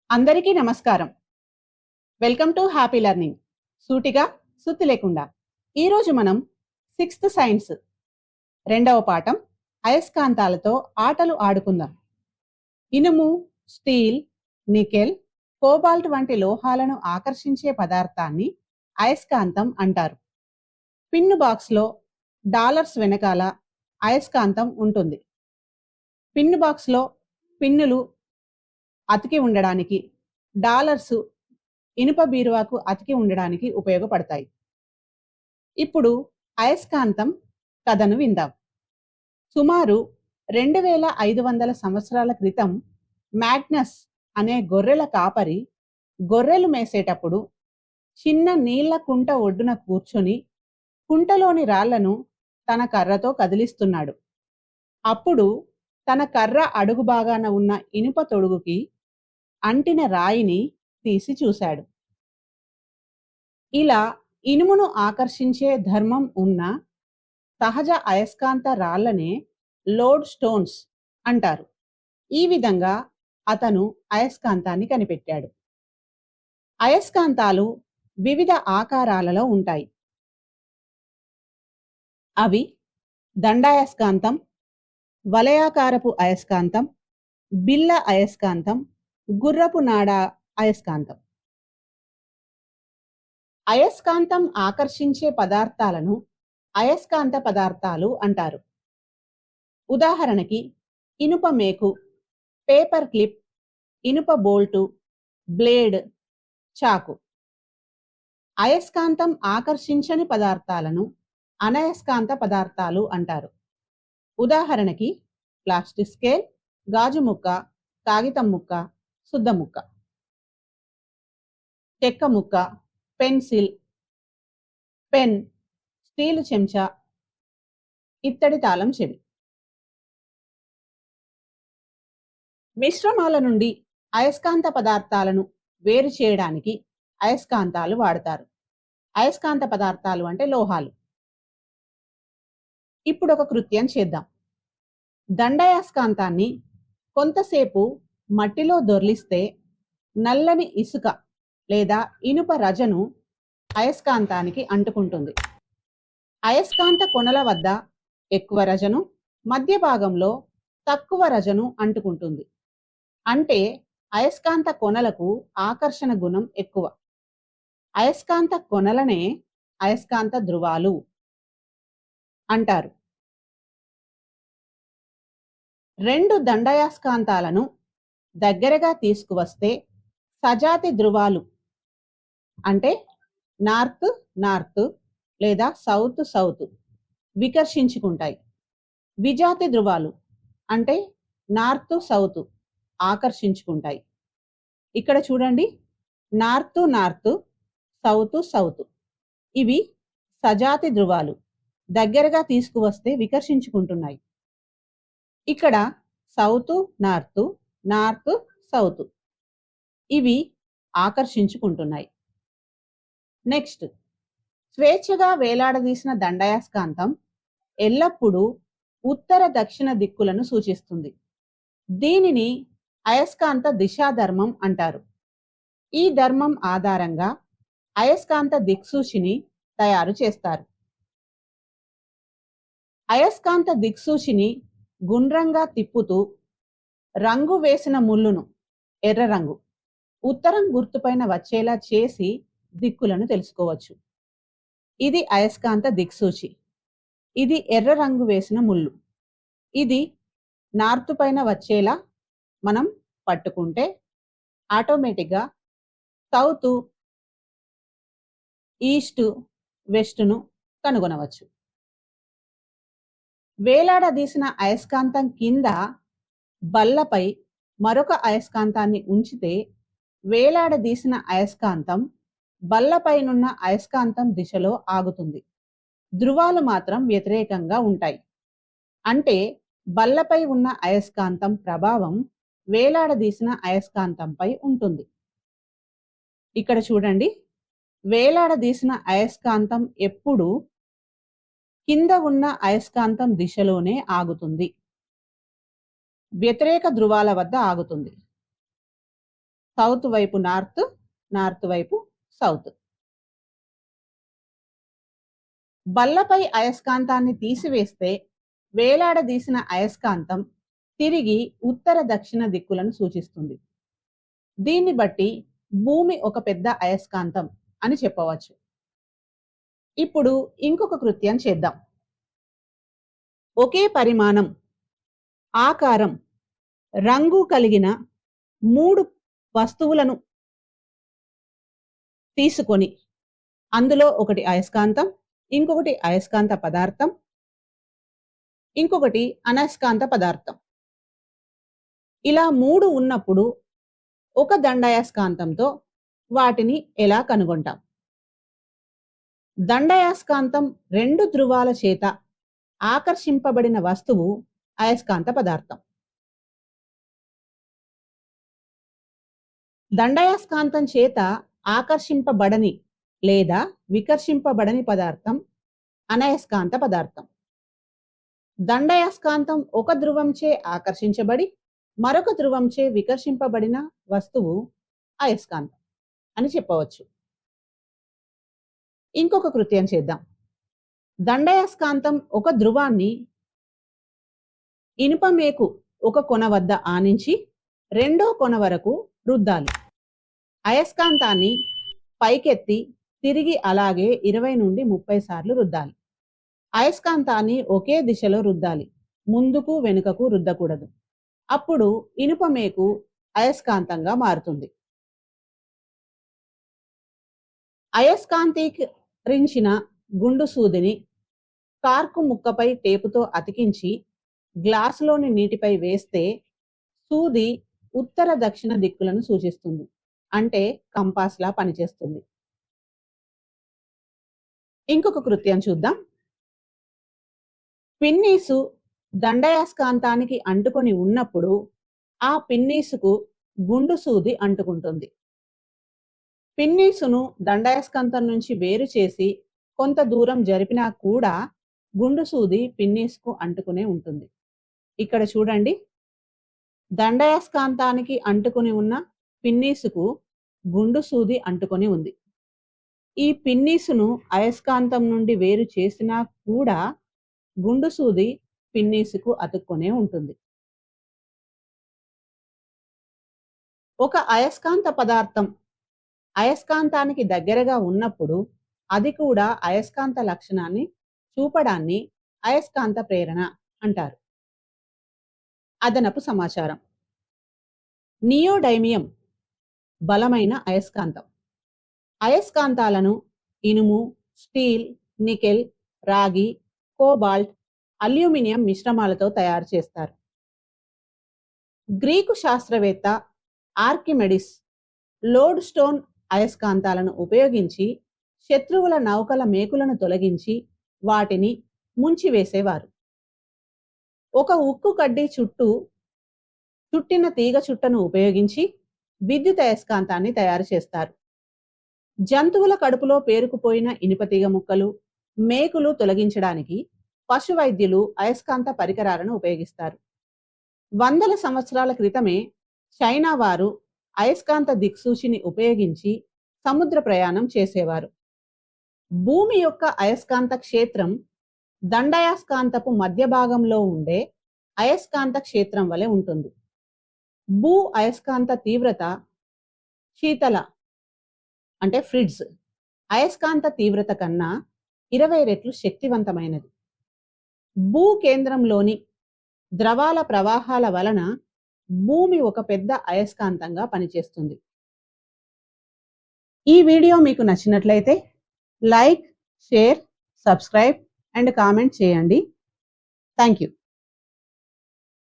అందరికీ నమస్కారం. Welcome to happy learning. సూటిగా సుత్తి లేకుండా. ఈరోజు మనం 6th సైన్స్ రెండవ పాఠం అయస్కాంతాలతో ఆటలు ఆడుకుందాం. ఇనుము, స్టీల్, నికెల్, కోబాల్ట్ వంటి లోహాలను ఆకర్షించే పదార్థాన్ని అయస్కాంతం అంటారు. పిన్ను బాక్స్లో డాలర్స్ వెనకాల అయస్కాంతం ఉంటుంది. పిన్ను బాక్స్లో పిన్నులు అతికి ఉండడానికి, డాలర్స్ ఇనుప బీరువాకు అతికి ఉండడానికి ఉపయోగపడతాయి. ఇప్పుడు అయస్కాంతం కథను విందాం. సుమారు 2500 సంవత్సరాల క్రితం మ్యాగ్నస్ అనే గొర్రెల కాపరి గొర్రెలు మేసేటప్పుడు చిన్న నీళ్ల కుంట ఒడ్డున కూర్చొని కుంటలోని రాళ్లను తన కర్రతో కదిలిస్తున్నాడు. అప్పుడు తన కర్ర అడుగు భాగాన ఉన్న ఇనుప తొడుగుకి అంటిన రాయిని తీసి చూశాడు. ఇలా ఇనుమును ఆకర్షించే ధర్మం ఉన్న సహజ అయస్కాంత రాళ్లనే లోడ్ స్టోన్స్ అంటారు. ఈ విధంగా అతను అయస్కాంతాన్ని కనిపెట్టాడు. అయస్కాంతాలు వివిధ ఆకారాలలో ఉంటాయి. అవి దండాయస్కాంతం, వలయాకారపు అయస్కాంతం, బిళ్ళ అయస్కాంతం, గుర్రపు నాడ అయస్కాంతం. అయస్కాంతం ఆకర్షించే పదార్థాలను అయస్కాంత పదార్థాలు అంటారు. ఉదాహరణకి ఇనుప మేకు, పేపర్ క్లిప్, ఇనుప బోల్టు, బ్లేడ్, చాకు. అయస్కాంతం ఆకర్షించని పదార్థాలను అనయస్కాంత పదార్థాలు అంటారు. ఉదాహరణకి ప్లాస్టిక్ స్కేల్, గాజు ముక్క, కాగితం ముక్క, సుద్ద ముక్క. చెక్క ముక్క, పెన్సిల్, పెన్, స్టీలు చెంచా, ఇత్తడి తాళం చెవి. మిశ్రమాల నుండి అయస్కాంత పదార్థాలను వేరు చేయడానికి అయస్కాంతాలు వాడతారు. అయస్కాంత పదార్థాలు అంటే లోహాలు. ఇప్పుడు ఒక కృత్యం చేద్దాం. దండాయస్కాంతాన్ని కొంతసేపు మట్టిలో దొర్లిస్తే నల్లని ఇసుక లేదా ఇనుప రజను అయస్కాంతానికి అంటుకుంటుంది. అయస్కాంత కొనల వద్ద ఎక్కువ రజను, మధ్య భాగంలో తక్కువ రజను అంటుకుంటుంది. అంటే అయస్కాంత కొనలకు ఆకర్షణ గుణం ఎక్కువ. అయస్కాంత కొనలనే అయస్కాంత ధ్రువాలు అంటారు. రెండు దండాయస్కాంతాలను దగ్గరగా తీసుకువస్తే సజాతి ధ్రువాలు అంటే నార్త్ నార్త్ లేదా సౌత్ సౌత్ వికర్షించుకుంటాయి. విజాతి ధ్రువాలు అంటే నార్త్ సౌత్ ఆకర్షించుకుంటాయి. ఇక్కడ చూడండి, నార్త్ నార్త్, సౌత్ సౌత్. ఇవి సజాతి ధ్రువాలు, దగ్గరగా తీసుకువస్తే వికర్షించుకుంటున్నాయి. ఇక్కడ సౌత్ నార్త్, నార్త్ సౌత్, ఇవి ఆకర్షించుకుంటున్నాయి. నెక్స్ట్, స్వేచ్ఛగా వేలాడదీసిన దండాయస్కాంతం ఎల్లప్పుడూ ఉత్తర దక్షిణ దిక్కులను సూచిస్తుంది. దీనిని అయస్కాంత దిశాధర్మం అంటారు. ఈ ధర్మం ఆధారంగా అయస్కాంత దిక్సూచిని తయారు చేస్తారు. అయస్కాంత దిక్సూచిని గుండ్రంగా తిప్పుతూ రంగు వేసిన ముళ్ళును, ఎర్ర రంగు, ఉత్తరం గుర్తుపైన వచ్చేలా చేసి దిక్కులను తెలుసుకోవచ్చు. ఇది అయస్కాంత దిక్సూచి. ఇది ఎర్ర రంగు వేసిన ముళ్ళు. ఇది నార్త్ పైన వచ్చేలా మనం పట్టుకుంటే ఆటోమేటిక్గా సౌత్, ఈస్ట్, వెస్ట్ను కనుగొనవచ్చు. వేలాడదీసిన అయస్కాంతం కింద బల్లపై మరొక అయస్కాంతాన్ని ఉంచితే వేలాడదీసిన అయస్కాంతం బల్లపైనున్న అయస్కాంతం దిశలో ఆగుతుంది. ధ్రువాలు మాత్రం వ్యతిరేకంగా ఉంటాయి. అంటే బల్లపై ఉన్న అయస్కాంతం ప్రభావం వేలాడదీసిన అయస్కాంతంపై ఉంటుంది. ఇక్కడ చూడండి, వేలాడదీసిన అయస్కాంతం ఎప్పుడూ కింద ఉన్న అయస్కాంతం దిశలోనే ఆగుతుంది, వ్యతిరేక ధ్రువాల వద్ద ఆగుతుంది. సౌత్ వైపు నార్త్, నార్త్ వైపు సౌత్. బల్లపై అయస్కాంతాన్ని తీసివేస్తే వేలాడదీసిన అయస్కాంతం తిరిగి ఉత్తర దక్షిణ దిక్కులను సూచిస్తుంది. దీన్ని బట్టి భూమి ఒక పెద్ద అయస్కాంతం అని చెప్పవచ్చు. ఇప్పుడు ఇంకొక కృత్యం చేద్దాం. ఒకే పరిమాణం, ఆకారం, రంగు కలిగిన 3 వస్తువులను తీసుకొని అందులో ఒకటి అయస్కాంతం, ఇంకొకటి అయస్కాంత పదార్థం, ఇంకొకటి అనయస్కాంత పదార్థం. ఇలా 3 ఉన్నప్పుడు ఒక దండాయస్కాంతంతో వాటిని ఎలా కనుగొంటాం? దండాయస్కాంతం 2 ధ్రువాల చేత ఆకర్షింపబడిన వస్తువు అయస్కాంత పదార్థం. దండాయస్కాంతం చేత ఆకర్షింపబడని లేదా వికర్షింపబడని పదార్థం అనయస్కాంత పదార్థం. దండాయస్కాంతం ఒక ధ్రువంచే ఆకర్షించబడి మరొక ధ్రువంచే వికర్షింపబడిన వస్తువు అయస్కాంతం అని చెప్పవచ్చు. ఇంకొక కృత్యం చేద్దాం. దండాయస్కాంతం ఒక ధ్రువాన్ని ఇనుప మేకు ఒక కొన వద్ద ఆనించి రెండో కొన వరకు రుద్దాలి. అయస్కాంతాన్ని పైకెత్తి తిరిగి అలాగే 20 నుండి 30 సార్లు రుద్దాలి. అయస్కాంతాన్ని ఒకే దిశలో రుద్దాలి, ముందుకు వెనుకకు రుద్దకూడదు. అప్పుడు ఇనుప మేకు అయస్కాంతంగా మారుతుంది. అయస్కాంతీకరించిన గుండు సూదిని కార్కు ముక్కపై టేపుతో అతికించి గ్లాసులోని నీటిపై వేస్తే సూది ఉత్తర దక్షిణ దిక్కులను సూచిస్తుంది. అంటే కంపాస్లా పనిచేస్తుంది. ఇంకొక కృత్యం చూద్దాం. పిన్నీసు దండాయస్కాంతానికి అంటుకొని ఉన్నప్పుడు ఆ పిన్నీసుకు గుండు సూది అంటుకుంటుంది. పిన్నీసును దండాయస్కాంతం నుంచి వేరు చేసి కొంత దూరం జరిపినా కూడా గుండు సూది పిన్నీసుకు అంటుకునే ఉంటుంది. ఇక్కడ చూడండి, దండాయస్కాంతానికి అంటుకుని ఉన్న పిన్నీసుకు గుండు సూది అంటుకొని ఉంది. ఈ పిన్నీసును అయస్కాంతం నుండి వేరు చేసినా కూడా గుండు సూది పిన్నీసుకు అతుక్కునే ఉంటుంది. ఒక అయస్కాంత పదార్థం అయస్కాంతానికి దగ్గరగా ఉన్నప్పుడు అది కూడా అయస్కాంత లక్షణాన్ని చూపడాన్ని అయస్కాంత ప్రేరణ అంటారు. అదనపు సమాచారం. నియోడైమియం బలమైన అయస్కాంతం. అయస్కాంతాలను ఇనుము, స్టీల్, నికెల్, రాగి, కోబాల్ట్, అల్యూమినియం మిశ్రమాలతో తయారు చేస్తారు. గ్రీకు శాస్త్రవేత్త ఆర్కిమెడిస్ లోడ్ స్టోన్ అయస్కాంతాలను ఉపయోగించి శత్రువుల నౌకల మేకులను తొలగించి వాటిని ముంచివేసేవారు. ఒక ఉక్కు కడ్డీ చుట్టిన తీగ చుట్టను ఉపయోగించి విద్యుత్ అయస్కాంతాన్ని తయారు చేస్తారు. జంతువుల కడుపులో పేరుకుపోయిన ఇనుపతీగ ముక్కలు, మేకులు తొలగించడానికి పశు వైద్యులు అయస్కాంత పరికరాలను ఉపయోగిస్తారు. వందల సంవత్సరాల క్రితమే చైనా వారు అయస్కాంత దిక్సూచిని ఉపయోగించి సముద్ర ప్రయాణం చేసేవారు. భూమి యొక్క అయస్కాంత క్షేత్రం దండాయస్కాంతపు మధ్య భాగంలో ఉండే అయస్కాంత క్షేత్రం వలె ఉంటుంది. భూ అయస్కాంత తీవ్రత శీతల అంటే ఫ్రిడ్జ్ అయస్కాంత తీవ్రత కన్నా 20 రెట్లు శక్తివంతమైనది. భూ కేంద్రంలోని ద్రవాల ప్రవాహాల వలన భూమి ఒక పెద్ద అయస్కాంతంగా పనిచేస్తుంది. ఈ వీడియో మీకు నచ్చినట్లయితే like, share, subscribe and comment చేయండి. Thank you.